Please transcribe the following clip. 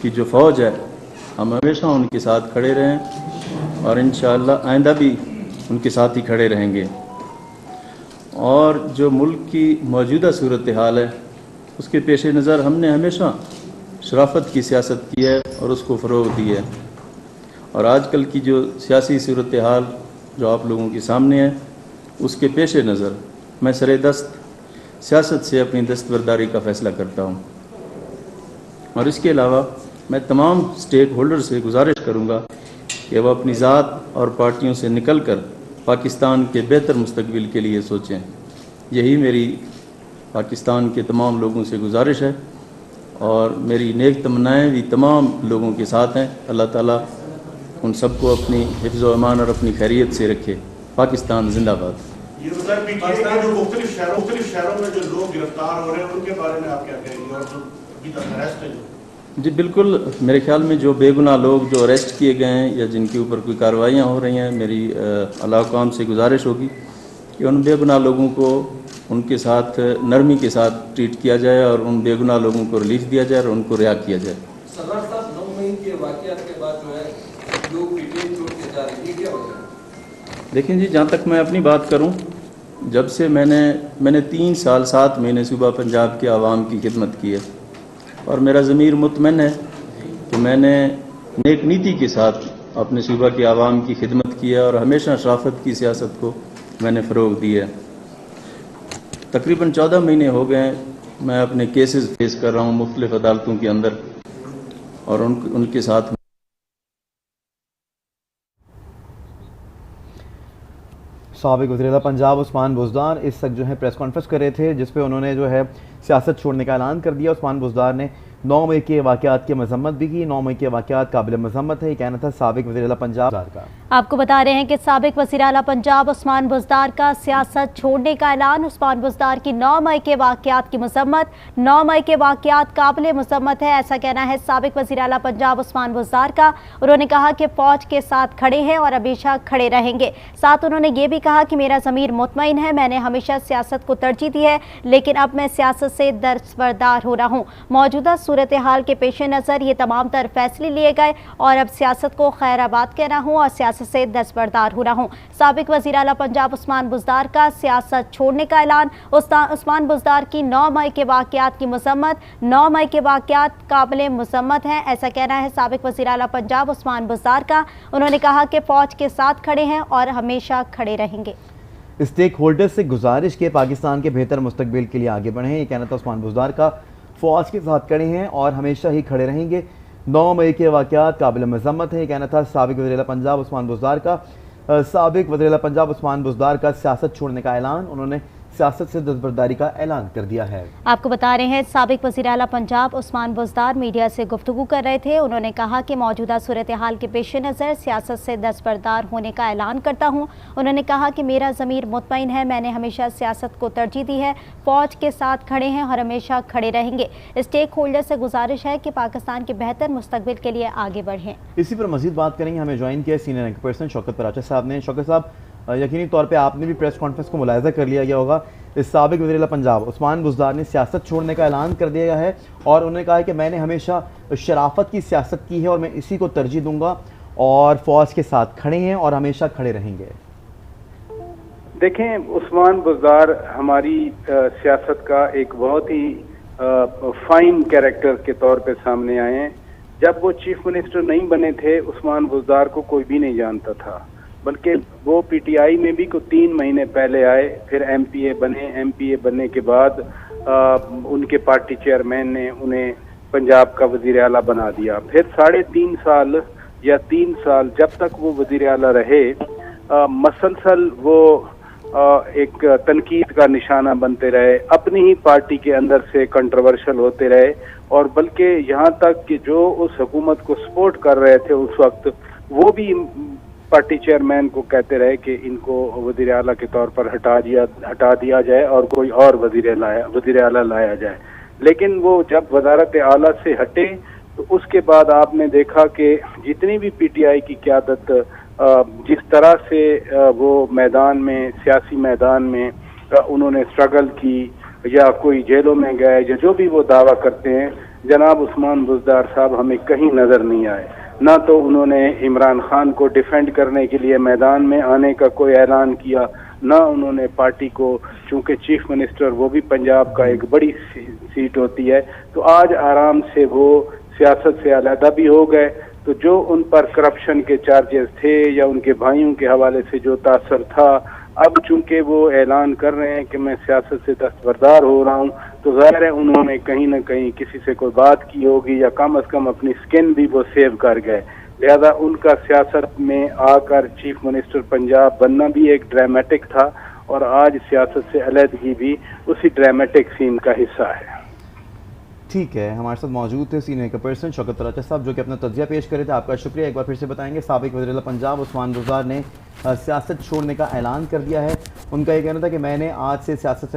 की जो फ़ौज है हम हमेशा उनके साथ खड़े रहें और इंशाअल्लाह आइंदा भी उनके साथ ही खड़े रहेंगे। और जो मुल्क की मौजूदा सूरत हाल है उसके पेश नज़र हमने हमेशा शराफत की सियासत की है और उसको फ़रोग़ दी है। और आजकल की जो सियासी सूरत हाल जो आप लोगों के सामने है उसके पेश नज़र मैं सरे दस्त सियासत से अपनी दस्तबरदारी का फ़ैसला करता हूँ। और इसके अलावा मैं तमाम स्टेक होल्डर से गुजारिश करूँगा कि वह अपनी ज़ात और पार्टियों से निकल कर पाकिस्तान के बेहतर मुस्तकबिल के लिए सोचें। यही मेरी पाकिस्तान के तमाम लोगों से गुजारिश है और मेरी नेक तमन्नाएँ भी तमाम लोगों के साथ हैं। अल्लाह ताला उन सबको अपनी हिफ्ज़ व अमान और अपनी खैरियत से रखे। पाकिस्तान जिंदाबाद। ये बताएं पीटीआई जो मुख्तलिफ शहरों में जो लोग गिरफ्तार हो रहे हैं उनके बारे में आप क्या कहेंगे और जो अभी तक अरेस्ट है? जी बिल्कुल, मेरे ख्याल में जो बेगुनाह लोग जो अरेस्ट किए गए हैं या जिनके ऊपर कोई कार्रवाइयाँ हो रही हैं, मेरी आला हुकाम से गुजारिश होगी कि उन बेगुनाह लोगों को उनके साथ नरमी के साथ ट्रीट किया जाए और उन बेगुनाह लोगों को रिलीफ दिया जाए और उनको रिहा किया जाए। सरदार साहब 9 मई के वाक़यात के बाद जो है लोग पीटीआई छोड़ के जा रहे हैं, क्या वजह है? देखिए जी, जहाँ तक मैं अपनी बात करूँ, जब से मैंने 3 साल 7 महीने सूबा पंजाब के आवाम की खिदमत की है और मेरा ज़मीर मुतमइन है कि मैंने नेक नीति के साथ अपने सूबा के आवाम की खिदमत की है और हमेशा शराफत की सियासत को मैंने फ़रोग़ दी है। तकरीबन 14 महीने हो गए मैं अपने केसेस फेस कर रहा हूँ मुख्तलिफ़ अदालतों के अंदर और उनके साथ साबिक़ वज़ीर-ए-आला पंजाब उस्मान बुज़दार इस वक्त जो है प्रेस कॉन्फ्रेंस कर रहे थे जिस पे उन्होंने जो है सियासत छोड़ने का ऐलान कर दिया। उस्मान बुज़दार ने 9 मई के वाक़यात की मज़म्मत भी की। 9 मई के वाक़यात काबिल मज़म्मत है, ये कहना था साबिक़ वज़ीर-ए-आला पंजाब का। आपको बता रहे हैं कि साबिक़ वज़ीर-ए-आला पंजाब उस्मान बुज़दार का सियासत छोड़ने का ऐलान। उस्मान बुज़दार की 9 मई के वाक़यात की मज़म्मत, 9 मई के वाक़यात काबिल मज़म्मत है, ऐसा कहना है साबिक़ वज़ीर-ए-आला पंजाब उस्मान बुज़दार का। उन्होंने कहा कि फ़ौज के साथ खड़े हैं और हमेशा खड़े रहेंगे। साथ उन्होंने ये भी कहा कि मेरा ज़मीर मुतमईन है, मैंने हमेशा सियासत को तरजीह दी है लेकिन अब मैं सियासत से दस्तबरदार हो रहा हूँ। मौजूदा सूरत हाल के पेश नज़र ये तमाम तर फैसले लिए गए और अब सियासत को खैराबाद कह रहा हूँ और सियासत से दस्तबरदार हो रहा हूँ। साबिक़ वज़ीर-ए-आला पंजाब उस्मान बुज़दार का सियासत छोड़ने का ऐलान। उस्मान बुज़दार की 9 मई के वाक़यात की मज़म्मत, 9 मई के वाक़यात काबिल मज़म्मत हैं, ऐसा कहना है साबिक़ वज़ीर-ए-आला पंजाब उस्मान बुज़दार का। उन्होंने कहा कि फ़ौज के साथ खड़े हैं और हमेशा खड़े रहेंगे। स्टेक होल्डर्स से गुजारिश के पाकिस्तान के बेहतर मुस्तकबिल के लिए आगे बढ़ें, ये कहना था उस्मान बुज़दार का। फ़ौज के साथ खड़े हैं और हमेशा ही खड़े रहेंगे। 9 मई के वाक़यात काबिल मज़म्मत है, ये कहना था साबिक़ वज़ीर-ए-आला पंजाब उस्मान बुज़दार का। साबिक़ वज़ीर-ए-आला पंजाब उस्मान बुज़दार का सियासत छोड़ने का ऐलान, उन्होंने सियासत से दस्तबरदारी का ऐलान कर दिया है। आपको बता रहे हैं साबिक़ वज़ीर-ए-आला पंजाब उस्मान बुज़दार मीडिया से गुफ्तगू कर रहे थे। उन्होंने कहा कि मौजूदा सूरत हाल के पेश नज़र सियासत से दस्तबरदार होने का ऐलान करता हूँ। उन्होंने कहा कि मेरा ज़मीर मुतमईन है, मैंने हमेशा सियासत को तरजीह दी है, फ़ौज के साथ खड़े हैं और हमेशा खड़े रहेंगे। स्टेक होल्डर से गुजारिश है कि पाकिस्तान के बेहतर मुस्तकबिल के लिए आगे बढ़ें। इसी पर मज़ीद बात करेंगे। हमें ज्वाइन किया senior rank person Shaukat Paracha साहब ने। शौकत साहब, यकीनी तौर पे आपने भी प्रेस कॉन्फ्रेंस को मुलाहिज़ा कर लिया गया होगा। इस साबिक़ वज़ीर-ए-आला पंजाब उस्मान बुज़दार ने सियासत छोड़ने का ऐलान कर दिया है और उन्होंने कहा है कि मैंने हमेशा शराफत की सियासत की है और मैं इसी को तरजीह दूंगा और फ़ौज के साथ खड़े हैं और हमेशा खड़े रहेंगे। देखें, उस्मान बुज़दार हमारी सियासत का एक बहुत ही फाइन कैरेक्टर के तौर पे सामने आए हैं। जब वो चीफ मिनिस्टर नहीं बने थे उस्मान बुज़दार को कोई भी नहीं जानता था, बल्कि वो पीटीआई में भी को 3 महीने पहले आए, फिर एमपीए बने। एमपीए बनने के बाद उनके पार्टी चेयरमैन ने उन्हें पंजाब का वज़ीर आला बना दिया। फिर 3.5 साल या 3 साल जब तक वो वज़ीर आला रहे, मसलसल वो एक तनकीद का निशाना बनते रहे, अपनी ही पार्टी के अंदर से कंट्रोवर्शियल होते रहे और बल्कि यहाँ तक कि जो उस हुकूमत को सपोर्ट कर रहे थे उस वक्त, वो भी पार्टी चेयरमैन को कहते रहे कि इनको वज़ीर आला के तौर पर हटा दिया जाए और कोई और वज़ीर आला लाया जाए। लेकिन वो जब वज़ारत आला से हटे तो उसके बाद आपने देखा कि जितनी भी पीटीआई की क़यादत जिस तरह से वो मैदान में, सियासी मैदान में उन्होंने स्ट्रगल की या कोई जेलों में गए या जो भी वो दावा करते हैं, جناب عثمان بزدار صاحب ہمیں کہیں نظر نہیں آئے. نہ تو انہوں نے عمران خان کو ڈیفینڈ کرنے کے لیے میدان میں آنے کا کوئی اعلان کیا, نہ انہوں نے پارٹی کو, چونکہ چیف منسٹر وہ بھی پنجاب کا ایک بڑی سیٹ ہوتی ہے, تو آج آرام سے وہ سیاست سے علیحدہ بھی ہو گئے. تو جو ان پر کرپشن کے چارجز تھے یا ان کے بھائیوں کے حوالے سے جو تاثر تھا, اب چونکہ وہ اعلان کر رہے ہیں کہ میں سیاست سے دستبردار ہو رہا ہوں, تو ظاہر ہے انہوں نے کہیں نہ کہیں کسی سے کوئی بات کی ہوگی یا کم از کم اپنی سکن بھی وہ سیو کر گئے. لہذا ان کا سیاست میں آ کر چیف منسٹر پنجاب بننا بھی ایک ڈرامیٹک تھا, اور آج سیاست سے علیحدگی بھی اسی ڈرامیٹک سین کا حصہ ہے. ٹھیک ہے, ہمارے ساتھ موجود تھے سینئر پرسن شوکت طلعت صاحب جو کہ اپنا تجزیہ پیش کرے تھے. آپ کا شکریہ. ایک بار پھر سے بتائیں گے, سابق وزیر اعلیٰ پنجاب عثمان بزدار نے سیاست چھوڑنے کا اعلان کر دیا ہے. ان کا یہ کہنا تھا کہ میں نے آج سے سیاست سے